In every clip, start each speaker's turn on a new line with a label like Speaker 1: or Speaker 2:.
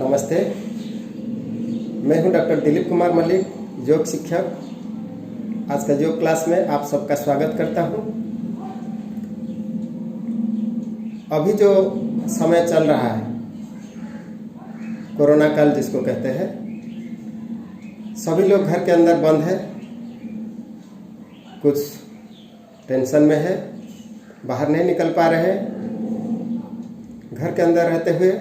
Speaker 1: नमस्ते, मैं हूं डॉक्टर दिलीप कुमार मलिक, योग शिक्षक। आज का योग क्लास में आप सबका स्वागत करता हूं। अभी जो समय चल रहा है, कोरोना काल जिसको कहते हैं, सभी लोग घर के अंदर बंद है, कुछ टेंशन में है, बाहर नहीं निकल पा रहे हैं। घर के अंदर रहते हुए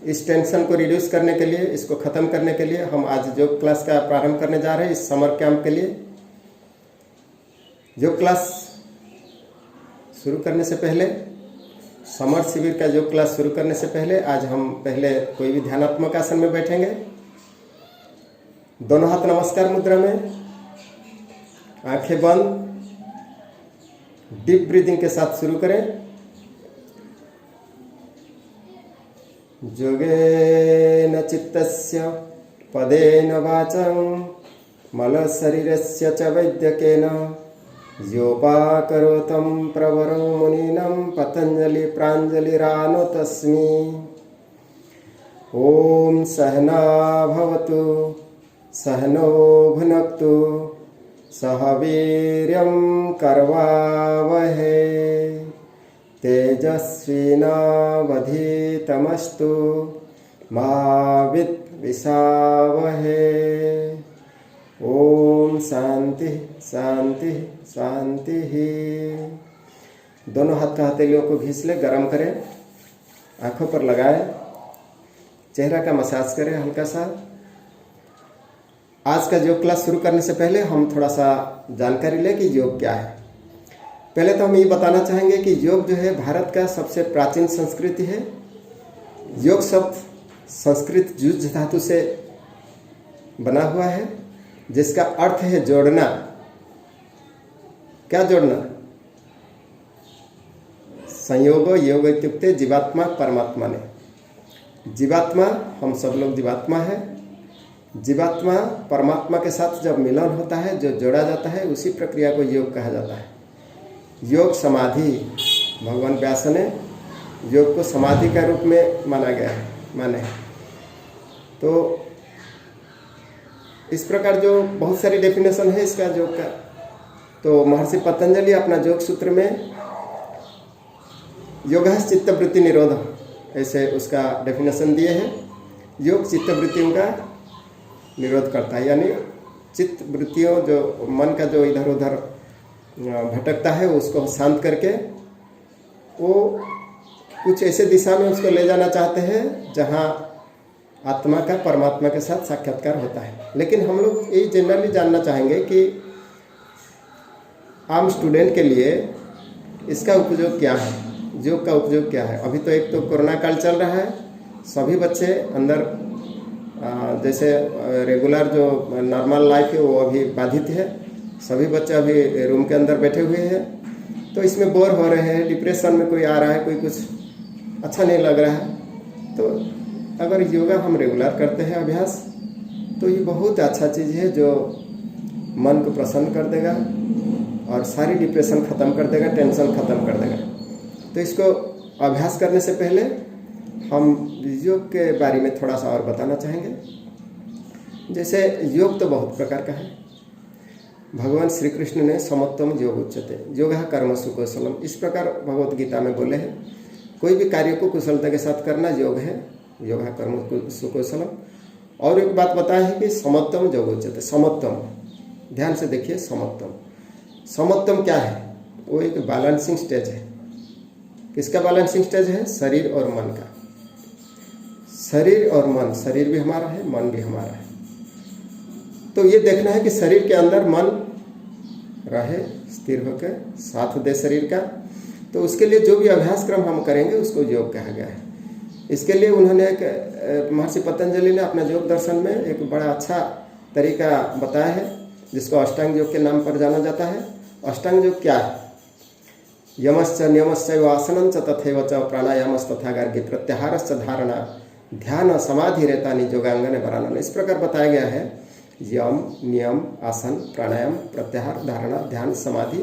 Speaker 1: इस टेंशन को रिड्यूस करने के लिए, इसको ख़त्म करने के लिए हम आज योग क्लास का प्रारंभ करने जा रहे हैं। इस समर कैंप के लिए योग क्लास शुरू करने से पहले, समर शिविर का योग क्लास शुरू करने से पहले आज हम पहले कोई भी ध्यानात्मक आसन में बैठेंगे। दोनों हाथ नमस्कार मुद्रा में, आंखें बंद, डीप ब्रीदिंग के साथ शुरू करें। योगेन चित्तस्य पदेन वाचं मलशरीरस्य च वैद्यकेन योपाकरोतं प्रवरं मुनीनां पतञ्जलि प्राञ्जलिरानो तस्मै। ॐ सहना भवतु सहनो भुनक्तु सह वीर्यं करवावहै तेजस्विनावधीतमस्तु मा विद्विषावहै। ओम शांति शांति शांति। दोनों हाथ का हथेलियों को घिस ले, गरम करें, आंखों पर लगाएं, चेहरा का मसाज करें हल्का सा। आज का योग क्लास शुरू करने से पहले हम थोड़ा सा जानकारी लें कि योग क्या है। पहले तो हम ये बताना चाहेंगे कि योग जो है भारत का सबसे प्राचीन संस्कृति है। योग शब्द संस्कृत युज धातु से बना हुआ है, जिसका अर्थ है जोड़ना। क्या जोड़ना? संयोग योग इत्युक्ते जीवात्मा परमात्मा ने। जीवात्मा, हम सब लोग जीवात्मा है। जीवात्मा परमात्मा के साथ जब मिलन होता है, जो जोड़ा जाता है, उसी प्रक्रिया को योग कहा जाता है। योग समाधि, भगवान व्यास ने योग को समाधि का रूप में माना गया है, माने। तो इस प्रकार जो बहुत सारी डेफिनेशन है इसका योग का। तो महर्षि पतंजलि अपना योग सूत्र में योग है चित्तवृत्ति निरोध, ऐसे उसका डेफिनेशन दिए हैं। योग चित्तवृत्तियों का निरोध करता है, यानी चित्त वृत्तियों, जो मन का जो इधर उधर भटकता है, उसको शांत करके वो कुछ ऐसे दिशा में उसको ले जाना चाहते हैं जहाँ आत्मा का परमात्मा के साथ साक्षात्कार होता है। लेकिन हम लोग ये जनरली जानना चाहेंगे कि आम स्टूडेंट के लिए इसका उपयोग क्या है, योग का उपयोग क्या है। अभी तो एक तो कोरोना काल चल रहा है, सभी बच्चे अंदर जैसे रेगुलर जो नॉर्मल लाइफ है वो अभी बाधित है। सभी बच्चे अभी रूम के अंदर बैठे हुए हैं, तो इसमें बोर हो रहे हैं, डिप्रेशन में कोई आ रहा है, कोई कुछ अच्छा नहीं लग रहा है। तो अगर योगा हम रेगुलर करते हैं अभ्यास, तो ये बहुत अच्छा चीज़ है जो मन को प्रसन्न कर देगा और सारी डिप्रेशन ख़त्म कर देगा, टेंशन ख़त्म कर देगा। तो इसको अभ्यास करने से पहले हम योग के बारे में थोड़ा सा और बताना चाहेंगे। जैसे योग तो बहुत प्रकार का है। भगवान श्री कृष्ण ने समत्वम योग उच्यते योगः कर्मसु कौशलम, इस प्रकार भगवत गीता में बोले हैं। कोई भी कार्य को कुशलता के साथ करना योग है, योगः कर्मसु कौशलम। और एक बात बताया है कि समत्वम योग उच्यते। समत्वम, ध्यान से देखिए, समत्वम। समत्वम क्या है? वो एक बैलेंसिंग स्टेज है। किसका बैलेंसिंग स्टेज है? शरीर और मन का। शरीर और मन, शरीर भी हमारा है, मन भी हमारा है। तो ये देखना है कि शरीर के अंदर मन रहे, स्थिर होकर साथ दे शरीर का। तो उसके लिए जो भी अभ्यास क्रम हम करेंगे उसको योग कहा गया है। इसके लिए उन्होंने एक, महर्षि पतंजलि ने अपने योग दर्शन में एक बड़ा अच्छा तरीका बताया है, जिसको अष्टांग योग के नाम पर जाना जाता है। अष्टांग योग क्या है? यमश्च नियमश्च आसनं च तथैव च प्राणायामस् तथा गार्गी प्रत्याहारश्च धारणा ध्यान समाधि रेतानि योगांगने वरानन। इस प्रकार बताया गया है। यम, नियम, आसन, प्राणायाम, प्रत्याहार, धारणा, ध्यान, समाधि,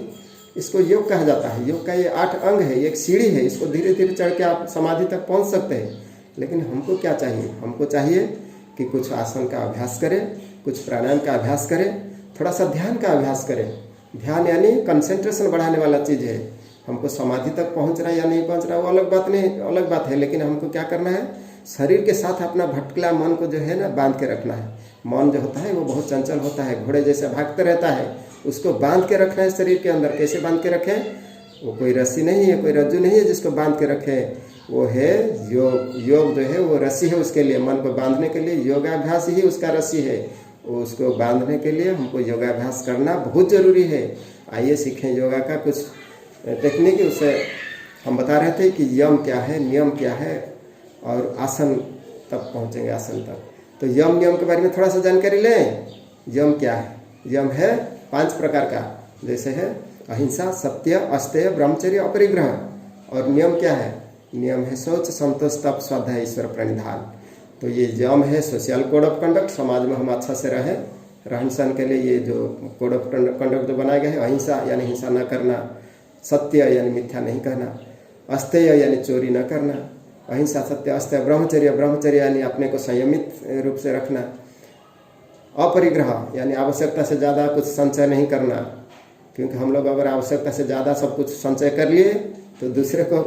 Speaker 1: इसको योग कहा जाता है। योग का ये 8 अंग है, ये एक सीढ़ी है। इसको धीरे धीरे चढ़ के आप समाधि तक पहुंच सकते हैं। लेकिन हमको क्या चाहिए, हमको चाहिए कि कुछ आसन का अभ्यास करें, कुछ प्राणायाम का अभ्यास करें, थोड़ा सा ध्यान का अभ्यास करें। ध्यान यानी कंसंट्रेशन बढ़ाने वाला चीज़ है। हमको समाधि तक पहुंच रहा है या नहीं पहुंच रहा है वो अलग बात नहीं, अलग बात है, लेकिन हमको क्या करना है, शरीर के साथ अपना भटकला मन को जो है ना बांध के रखना है। मन जो होता है वो बहुत चंचल होता है, घोड़े जैसे भागते रहता है, उसको बांध के रखना है शरीर के अंदर। कैसे बांध के रखें, वो कोई रस्सी नहीं है, कोई रज्जू नहीं है जिसको बांध के रखें, वो है योग। योग जो है वो रस्सी है उसके लिए, मन को बांधने के लिए योगाभ्यास ही उसका रस्सी है। उसको बांधने के लिए हमको योगाभ्यास करना बहुत ज़रूरी है। आइए सीखें योगा का कुछ टेक्निक। उससे हम बता रहे थे कि यम क्या है, नियम क्या है, और आसन तक पहुँचेंगे, आसन तक। तो यम नियम के बारे में थोड़ा सा जानकारी लें। यम क्या है, यम है 5 प्रकार का, जैसे है अहिंसा, सत्य, अस्तेय, ब्रह्मचर्य, अपरिग्रह। और नियम क्या है, नियम है शौच, संतोष, तप, स्वाध्याय, ईश्वर प्रणिधान। तो ये यम है सोशल कोड ऑफ कंडक्ट, समाज में हम अच्छा से रहें, रहन सहन के लिए ये जो कोड ऑफ कंडक्ट जो बनाया गया है। अहिंसा यानी हिंसा न करना, सत्य यानी मिथ्या नहीं कहना, अस्तेय यानी चोरी न करना, अहिंसा, सत्य, अस्तेय, ब्रह्मचर्य, ब्रह्मचर्य यानी अपने को संयमित रूप से रखना, अपरिग्रह यानी आवश्यकता से ज़्यादा कुछ संचय नहीं करना, क्योंकि हम लोग अगर आवश्यकता से ज़्यादा सब कुछ संचय कर लिए तो दूसरे को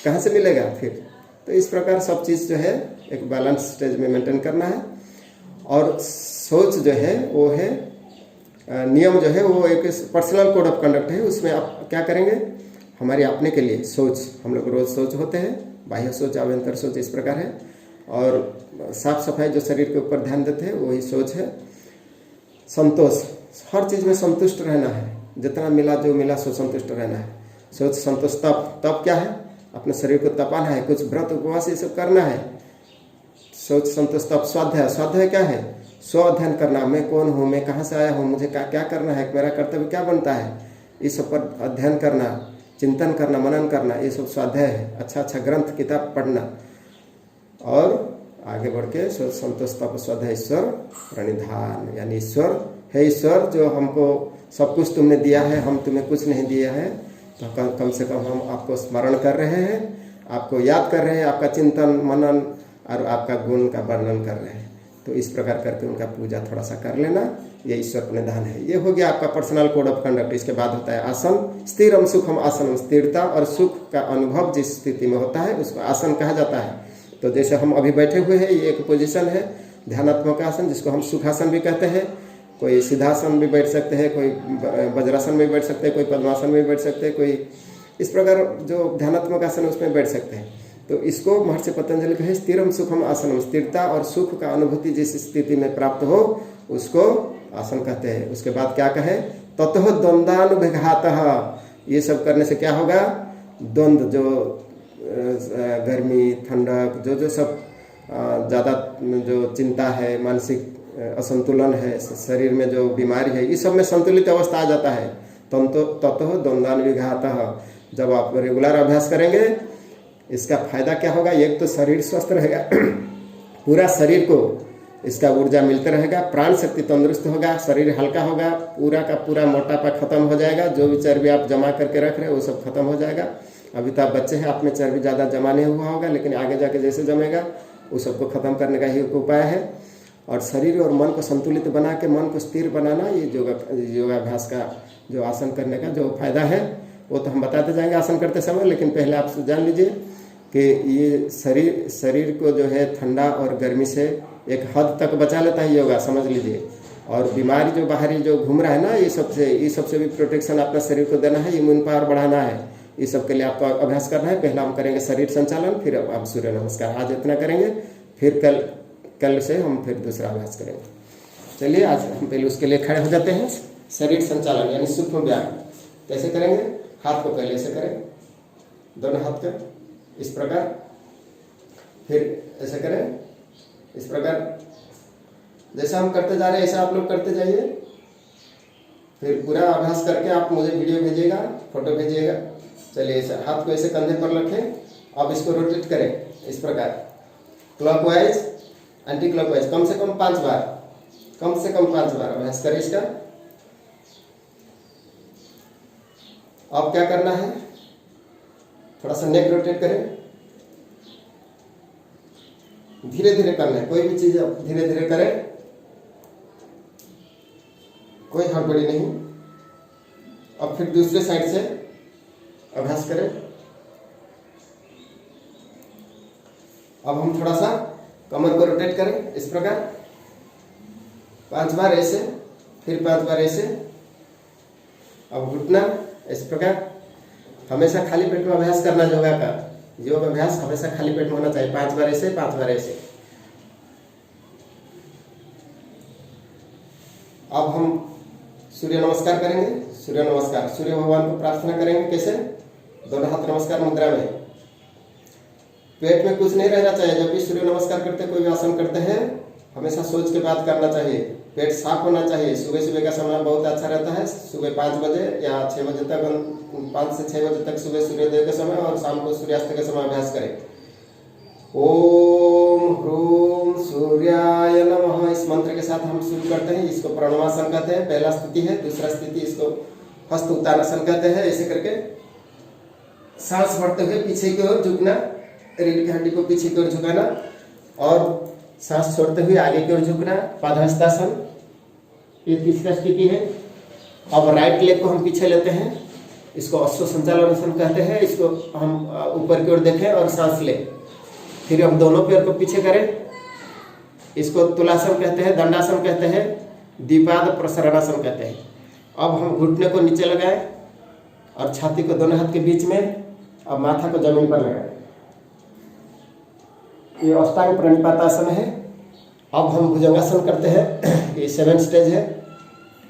Speaker 1: कहाँ से मिलेगा फिर। तो इस प्रकार सब चीज़ जो है एक बैलेंस स्टेज में मेंटेन करना है। और सोच जो है वो है नियम जो है वो एक पर्सनल कोड ऑफ कंडक्ट है। उसमें आप क्या करेंगे, हमारे अपने के लिए सोच, हम लोग रोज सोच होते हैं, बाह्य सोच, आभ्यंतर सोच इस प्रकार है। और साफ सफाई जो शरीर के ऊपर ध्यान देते हैं वही सोच है। संतोष, हर चीज़ में संतुष्ट रहना है, जितना मिला जो मिला सो संतुष्ट रहना है। सोच, संतोष। तप, तप क्या है, अपने शरीर को तपाना है, कुछ व्रत उपवास ये सब करना है। सोच, संतोष, तप। स्वाध्याय, स्वाध्याय क्या है, स्व अध्ययन करना, मैं कौन हूँ, मैं कहाँ से आया हूँ, मुझे क्या करना है, मेरा कर्तव्य क्या बनता है, इस सब पर अध्ययन करना, चिंतन करना, मनन करना, ये सब स्वाध्याय है। अच्छा अच्छा ग्रंथ किताब पढ़ना। और आगे बढ़ के सोच, संतोष, तप, स्वाध्याय, ईश्वर प्रणिधान यानी ईश्वर है, ईश्वर जो हमको सब कुछ तुमने दिया है, हम तुम्हें कुछ नहीं दिया है, तो कम से कम हम आपको स्मरण कर रहे हैं, आपको याद कर रहे हैं, आपका चिंतन मनन और आपका गुण का वर्णन कर रहे हैं। तो इस प्रकार करके उनका पूजा थोड़ा सा कर लेना, ये ईश्वर प्रणिधान है। ये हो गया आपका पर्सनल कोड ऑफ कंडक्ट। इसके बाद होता है आसन। स्थिरम सुखम आसनम, स्थिरता और सुख का अनुभव जिस स्थिति में होता है उसको आसन कहा जाता है। तो जैसे हम अभी बैठे हुए हैं, ये एक पोजीशन है ध्यानात्मक आसन, जिसको हम सुखासन भी कहते हैं। कोई सीधासन भी बैठ सकते हैं, कोई वज्रासन में बैठ सकते हैं, कोई पद्मासन में बैठ सकते हैं, कोई इस प्रकार जो ध्यानात्मक आसन है उसमें बैठ सकते हैं। तो इसको महर्षि पतंजलि कहे स्थिरम सुखम आसनम, स्थिरता और सुख का अनुभूति जिस स्थिति में प्राप्त हो उसको आसन कहते हैं। उसके बाद क्या कहे, ततः द्वंद्वानुविघातः, ये सब करने से क्या होगा, द्वंद्व जो गर्मी ठंडक जो सब ज़्यादा जो चिंता है, मानसिक असंतुलन है, शरीर में जो बीमारी है, इस सब में संतुलित अवस्था आ जाता है। ततः द्वंद्वानुविघातः, जब आप रेगुलर अभ्यास करेंगे इसका फायदा क्या होगा, एक तो शरीर स्वस्थ रहेगा पूरा शरीर को इसका ऊर्जा मिलते रहेगा, प्राण शक्ति तंदुरुस्त होगा, शरीर हल्का होगा, पूरा का पूरा मोटापा खत्म हो जाएगा, जो भी चर्बी आप जमा करके रख रहे हो वो सब खत्म हो जाएगा। अभी तो आप बच्चे हैं, आप में चर्बी ज़्यादा जमा नहीं हुआ होगा, लेकिन आगे जाके जैसे जमेगा उस सबको खत्म करने का ही एक उपाय है। और शरीर और मन को संतुलित बना के मन को स्थिर बनाना, ये योगाभ्यास का जो आसन करने का जो फायदा है वो तो हम बताते जाएंगे आसन करते समय। लेकिन पहले आप जान लीजिए कि ये शरीर को जो है ठंडा और गर्मी से एक हद तक बचा लेता है योगा, समझ लीजिए। और बीमारी जो बाहरी जो घूम रहा है ना, ये सबसे भी प्रोटेक्शन अपना शरीर को देना है, इम्यून पावर बढ़ाना है। ये सब के लिए आपको अभ्यास करना है। पहला हम करेंगे शरीर संचालन, फिर आप सूर्य नमस्कार, आज इतना करेंगे, फिर कल से हम फिर दूसरा अभ्यास करेंगे। चलिए आज हम पहले उसके लिए खड़े हो जाते हैं। शरीर संचालन यानी सूक्ष्म व्यायाम कैसे करेंगे, हाथ को पहले ऐसे करें, दोनों हाथ का इस प्रकार, फिर ऐसे करें इस प्रकार, जैसा हम करते जा रहे हैं ऐसा आप लोग करते जाइए। फिर पूरा अभ्यास करके आप मुझे वीडियो भेजिएगा, फोटो भेजिएगा। चलिए ऐसे हाथ को ऐसे कंधे पर रखें, अब इसको रोटेट करें इस प्रकार, क्लॉकवाइज एंटी क्लॉकवाइज, कम से कम 5 बार, कम से कम 5 बार अभ्यास करें इसका। अब क्या करना है, थोड़ा सा नेक रोटेट करें, धीरे धीरे करना है, कोई भी चीज आप धीरे धीरे करें, कोई हड़बड़ी नहीं। अब फिर दूसरे साइड से अभ्यास करें। अब हम थोड़ा सा कमर को रोटेट करें इस प्रकार, 5 बार ऐसे, फिर 5 बार ऐसे। अब घुटना इस प्रकार, हमेशा खाली पेट में अभ्यास करना योगा का। योग अभ्यास हमेशा खाली पेट में होना चाहिए। 5 बार ऐसे, 5 बार ऐसे। अब हम सूर्य नमस्कार करेंगे। सूर्य नमस्कार, सूर्य भगवान को प्रार्थना करेंगे। कैसे? दोनों हाथ नमस्कार मुद्रा में। पेट में कुछ नहीं रहना चाहिए। जब भी सूर्य नमस्कार करते हैं, कोई भी आसन करते हैं, हमेशा सोच के बात करना चाहिए। पेट साफ होना चाहिए। सुबह सुबह का समय बहुत अच्छा रहता है। सुबह 5 बजे या 6 बजे तक, 5 से 6 बजे तक सुबह सूर्योदय के समय, और शाम को सूर्यास्त के समय अभ्यास करें। ओम ह्रूम सूर्याय नमः, इस मंत्र के साथ हम शुरू करते हैं। इसको प्रणवासन कहते हैं, पहला स्थिति है। दूसरा स्थिति इसको हस्त उत्तानासन कहते हैं। ऐसे करके सांस भरते हुए पीछे की ओर झुकना, रीढ़ की हड्डी को पीछे की ओर झुकाना, और सांस छोड़ते हुए आगे की ओर झुकना, पादहस्तासन। ये तीसरा स्थिति है। अब राइट लेग को हम पीछे लेते हैं, इसको अश्व संचालनासन कहते हैं। इसको हम ऊपर की ओर देखें और सांस लें। फिर हम दोनों पैर को पीछे करें, इसको तुलासन कहते हैं, दंडासन कहते हैं, द्विपाद प्रसरणासन कहते हैं। अब हम घुटने को नीचे लगाएं और छाती को दोनों हाथ के बीच में, अब माथा को जमीन पर लगाएं। ये अष्टांग प्रणिपातासन है। अब हम भुजंगासन करते हैं। ये 7 स्टेज है।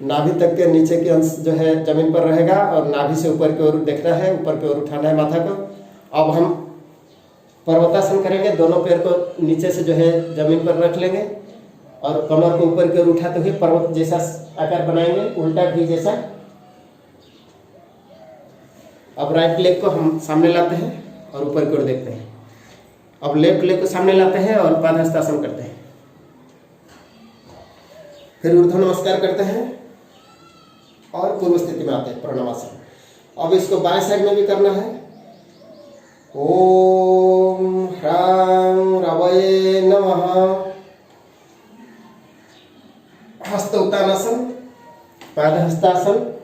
Speaker 1: नाभि तक के नीचे के अंश जो है जमीन पर रहेगा, और नाभि से ऊपर की ओर देखना है, ऊपर की ओर उठाना है माथा को। अब हम पर्वतासन करेंगे। दोनों पैर को नीचे से जो है जमीन पर रख लेंगे और कमर को ऊपर की ओर उठाते हुए पर्वत जैसा आकार बनाएंगे, उल्टा भी जैसा। अब राइट लेग को हम सामने लाते हैं और ऊपर की ओर देखते हैं। अब लेफ्ट लेग को सामने लाते हैं और पादहस्तासन करते हैं। फिर ऊर्ध्व नमस्कार करते हैं और पूर्व स्थिति में आते हैं, प्रणवासन। अब इसको बाएं साइड में भी करना है। ओम ह्रां रवये नमः। हस्त उत्तानासन, पादहस्तासन,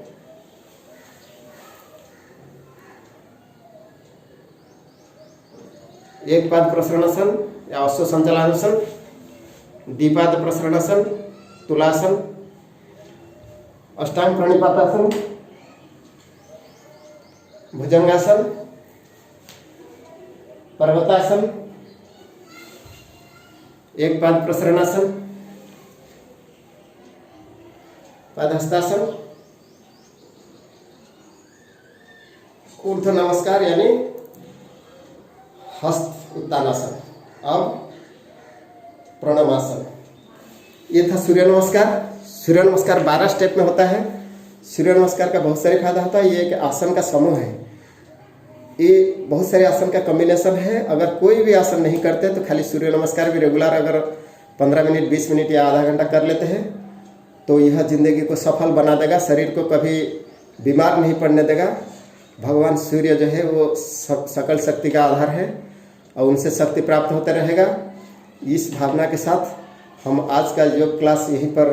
Speaker 1: एक पाद प्रसरणासन या अश्व संचालनासन, द्विपाद प्रसरणासन, तुलासन, अष्टांग प्रणिपातासन, भुजंगासन, पर्वतासन, एक पाद प्रसरणासन, पादहस्तासन, ऊर्ध्व नमस्कार यानी हस्त उत्तानासन, अब प्रणवासन। ये था सूर्य नमस्कार। सूर्य नमस्कार 12 स्टेप में होता है। सूर्य नमस्कार का बहुत सारे फायदा होता है। ये एक आसन का समूह है। ये बहुत सारे आसन का कॉम्बिनेशन है। अगर कोई भी आसन नहीं करते तो खाली सूर्य नमस्कार भी रेगुलर अगर 15 मिनट, 20 मिनट या आधा घंटा कर लेते हैं तो यह जिंदगी को सफल बना देगा, शरीर को कभी बीमार नहीं पड़ने देगा। भगवान सूर्य जो है वो सकल शक्ति का आधार है और उनसे शक्ति प्राप्त होता रहेगा। इस भावना के साथ हम आज का योग क्लास यहीं पर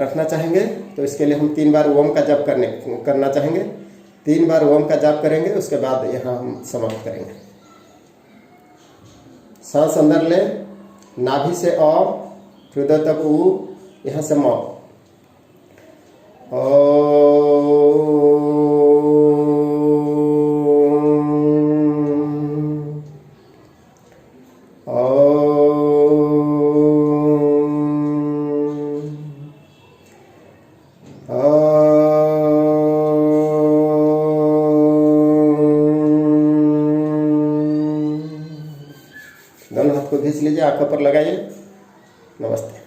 Speaker 1: रखना चाहेंगे। तो इसके लिए हम 3 बार ओम का जप करना चाहेंगे। 3 बार ओम का जाप करेंगे, उसके बाद यहाँ हम समाप्त करेंगे। सांस अंदर ले, नाभि से अ, हृदय तक उ, यहाँ से म। दोनों हाथ को घींच लीजिए, आंखों पर लगाइए। नमस्ते।